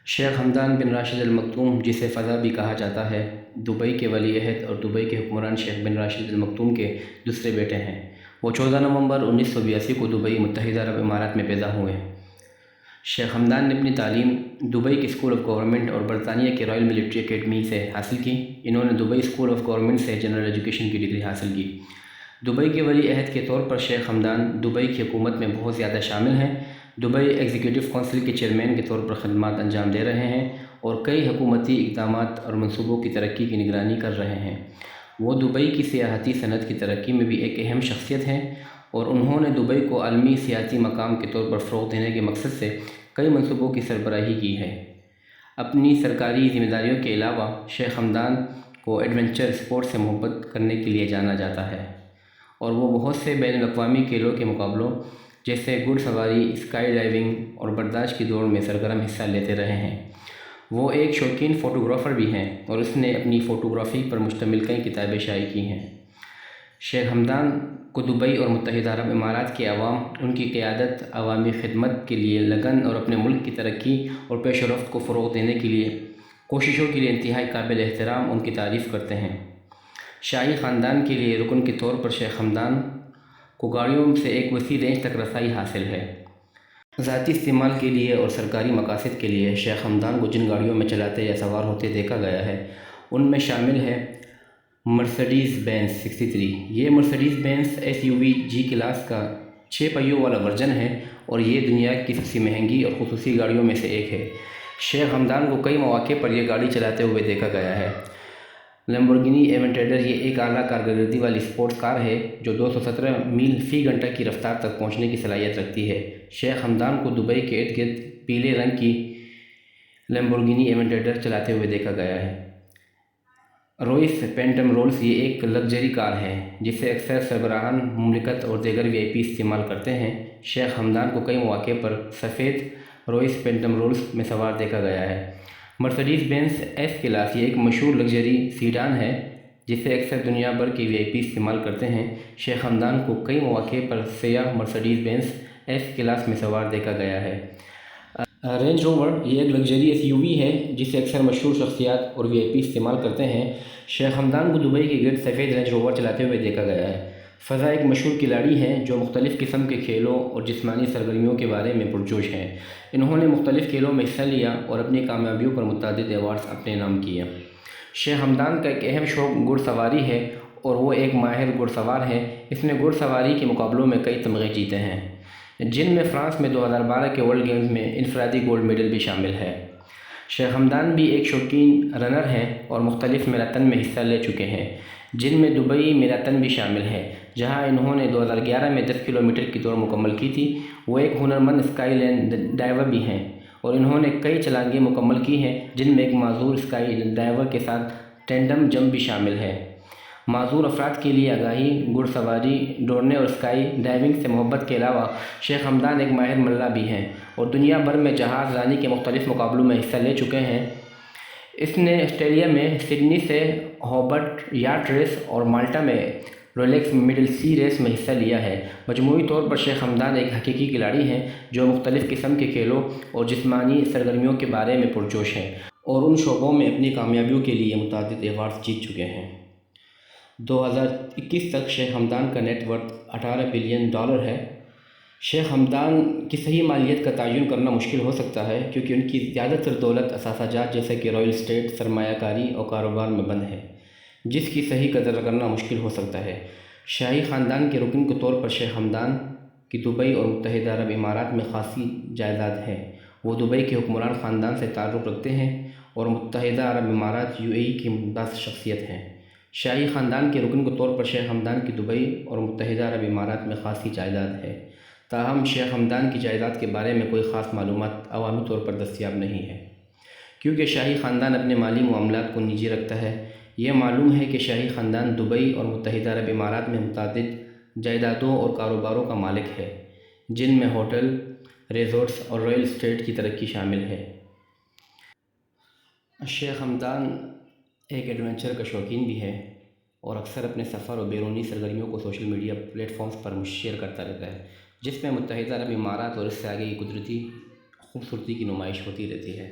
شیخ حمدان بن راشد المکتوم، جسے فضا بھی کہا جاتا ہے، دبئی کے ولی عہد اور دبئی کے حکمران شیخ بن راشد المکتوم کے دوسرے بیٹے ہیں۔ وہ 14 نومبر 1982 کو دبئی، متحدہ عرب امارات میں پیدا ہوئے۔ شیخ حمدان نے اپنی تعلیم دبئی کے اسکول آف گورنمنٹ اور برطانیہ کی رائل ملٹری اکیڈمی سے حاصل کی۔ انہوں نے دبئی اسکول آف گورنمنٹ سے جنرل ایجوکیشن کی ڈگری حاصل کی۔ دبئی کے ولی عہد کے طور پر شیخ حمدان دبئی کی حکومت میں بہت زیادہ شامل ہیں۔ دبئی ایگزیکٹو کونسل کے چیئرمین کے طور پر خدمات انجام دے رہے ہیں اور کئی حکومتی اقدامات اور منصوبوں کی ترقی کی نگرانی کر رہے ہیں۔ وہ دبئی کی سیاحتی صنعت کی ترقی میں بھی ایک اہم شخصیت ہیں اور انہوں نے دبئی کو عالمی سیاحتی مقام کے طور پر فروغ دینے کے مقصد سے کئی منصوبوں کی سربراہی کی ہے۔ اپنی سرکاری ذمہ داریوں کے علاوہ شیخ حمدان کو ایڈونچر اسپورٹ سے محبت کرنے کے لیے جانا جاتا ہے اور وہ بہت سے بین الاقوامی کھیلوں کے مقابلوں جیسے گھڑ سواری، اسکائی ڈائیونگ اور برداشت کی دوڑ میں سرگرم حصہ لیتے رہے ہیں۔ وہ ایک شوقین فوٹوگرافر بھی ہیں اور اس نے اپنی فوٹوگرافی پر مشتمل کئی کتابیں شائع کی ہیں۔ شیخ حمدان کو دبئی اور متحدہ عرب امارات کے عوام ان کی قیادت، عوامی خدمت کے لیے لگن اور اپنے ملک کی ترقی اور پیش رفت کو فروغ دینے کے لیے کوششوں کے لیے انتہائی قابل احترام ان کی تعریف کرتے ہیں۔ شاہی خاندان کے لیے رکن کے طور پر شیخ حمدان کو گاڑیوں سے ایک وسیع رینج تک رسائی حاصل ہے۔ ذاتی استعمال کے لیے اور سرکاری مقاصد کے لیے شیخ حمدان کو جن گاڑیوں میں چلاتے یا سوار ہوتے دیکھا گیا ہے ان میں شامل ہے مرسڈیز بینز 63۔ یہ Mercedes Benz SUV G class کا 6 پہیوں والا ورژن ہے اور یہ دنیا کی سب سے مہنگی اور خصوصی گاڑیوں میں سے ایک ہے۔ شیخ حمدان کو کئی مواقع پر یہ گاڑی چلاتے ہوئے دیکھا گیا ہے۔ لیمبورگینی ایونٹیڈر یہ ایک اعلیٰ کارکردگی والی اسپورٹس کار ہے جو 217 میل فی گھنٹہ کی رفتار تک پہنچنے کی صلاحیت رکھتی ہے۔ شیخ حمدان کو دبئی کے ارد گرد پیلے رنگ کی لیمبورگینی ایونٹیڈر چلاتے ہوئے دیکھا گیا ہے۔ روئس فینٹم رولز یہ ایک لگژری کار ہے جسے اکثر سربراہان مملکت اور دیگر VIP استعمال کرتے ہیں۔ شیخ حمدان کو کئی مواقع پر سفید روئس فینٹم رولز میں سوار دیکھا گیا ہے۔ مرسڈیز بینز S کلاس یہ ایک مشہور لگژری سیڈان ہے جسے اکثر دنیا بھر کے VIP استعمال کرتے ہیں۔ شیخ حمدان کو کئی مواقع پر سیاہ مرسڈیز بینز S کلاس میں سوار دیکھا گیا ہے۔ رینج روور یہ ایک لگژری SUV ہے جسے اکثر مشہور شخصیات اور VIP استعمال کرتے ہیں۔ شیخ حمدان کو دبئی کے گرد سفید رینج روور چلاتے ہوئے دیکھا گیا ہے۔ فضا ایک مشہور کھلاڑی ہیں جو مختلف قسم کے کھیلوں اور جسمانی سرگرمیوں کے بارے میں پرجوش ہیں۔ انہوں نے مختلف کھیلوں میں حصہ لیا اور اپنی کامیابیوں پر متعدد ایوارڈز اپنے نام کیے۔ شیخ حمدان کا ایک اہم شوق گھڑ سواری ہے اور وہ ایک ماہر گھڑ سوار ہیں۔ اس نے گھڑ سواری کے مقابلوں میں کئی تمغے جیتے ہیں جن میں فرانس میں 2012 کے ورلڈ گیمز میں انفرادی گولڈ میڈل بھی شامل ہے۔ شیخ حمدان بھی ایک شوقین رنر ہیں اور مختلف میراتھن میں حصہ لے چکے ہیں جن میں دبئی میراتھن بھی شامل ہے جہاں انہوں نے 2011 میں 10 کلومیٹر کی دوڑ مکمل کی تھی۔ وہ ایک ہنرمند اسکائی لین ڈائیور بھی ہیں اور انہوں نے کئی چھلانگیں مکمل کی ہیں جن میں ایک معذور اسکائی ڈائیور کے ساتھ ٹینڈم جمپ بھی شامل ہے۔ معذور افراد کے لیے آگاہی، گھڑ سواری، دوڑنے اور اسکائی ڈائیونگ سے محبت کے علاوہ شیخ حمدان ایک ماہر ملہ بھی ہیں اور دنیا بھر میں جہاز رانی کے مختلف مقابلوں میں حصہ لے چکے ہیں۔ اس نے آسٹریلیا میں سڈنی سے ہوبرٹ یاٹ ریس اور مالٹا میں رولیکس مڈل سی ریس میں حصہ لیا ہے۔ مجموعی طور پر شیخ حمدان ایک حقیقی کھلاڑی ہیں جو مختلف قسم کے کھیلوں اور جسمانی سرگرمیوں کے بارے میں پرجوش ہیں اور ان شعبوں میں اپنی کامیابیوں کے لیے متعدد ایوارڈز جیت چکے ہیں۔ 2021 تک شیخ حمدان کا نیٹ ورتھ $18 بلین ہے۔ شیخ حمدان کی صحیح مالیت کا تعین کرنا مشکل ہو سکتا ہے کیونکہ ان کی زیادہ تر دولت اثاثہ جات جیسے کہ رائل اسٹیٹ، سرمایہ کاری اور کاروبار میں بند ہے جس کی صحیح قدر کرنا مشکل ہو سکتا ہے۔ شاہی خاندان کے رکن کے طور پر شیخ حمدان کی دبئی اور متحدہ عرب امارات میں خاصی جائیداد ہے۔ وہ دبئی کے حکمران خاندان سے تعلق رکھتے ہیں اور متحدہ عرب امارات UAE کی ممتاز شخصیت ہیں۔ شاہی خاندان کے رکن کے طور پر شیخ حمدان کی دبئی اور متحدہ عرب امارات میں خاصی جائیداد ہے، تاہم شیخ حمدان کی جائیداد کے بارے میں کوئی خاص معلومات عوامی طور پر دستیاب نہیں ہے کیونکہ شاہی خاندان اپنے مالی معاملات کو نجی رکھتا ہے۔ یہ معلوم ہے کہ شاہی خاندان دبئی اور متحدہ عرب امارات میں متعدد جائیدادوں اور کاروباروں کا مالک ہے جن میں ہوٹل، ریزورٹس اور رائل اسٹیٹ کی ترقی شامل ہے۔ شیخ حمدان ایک ایڈونچر کا شوقین بھی ہے اور اکثر اپنے سفر اور بیرونی سرگرمیوں کو سوشل میڈیا پلیٹ فارمز پر شیئر کرتا رہتا ہے جس میں متحدہ عرب امارات اور اس سے آگے کی قدرتی خوبصورتی کی نمائش ہوتی رہتی ہے۔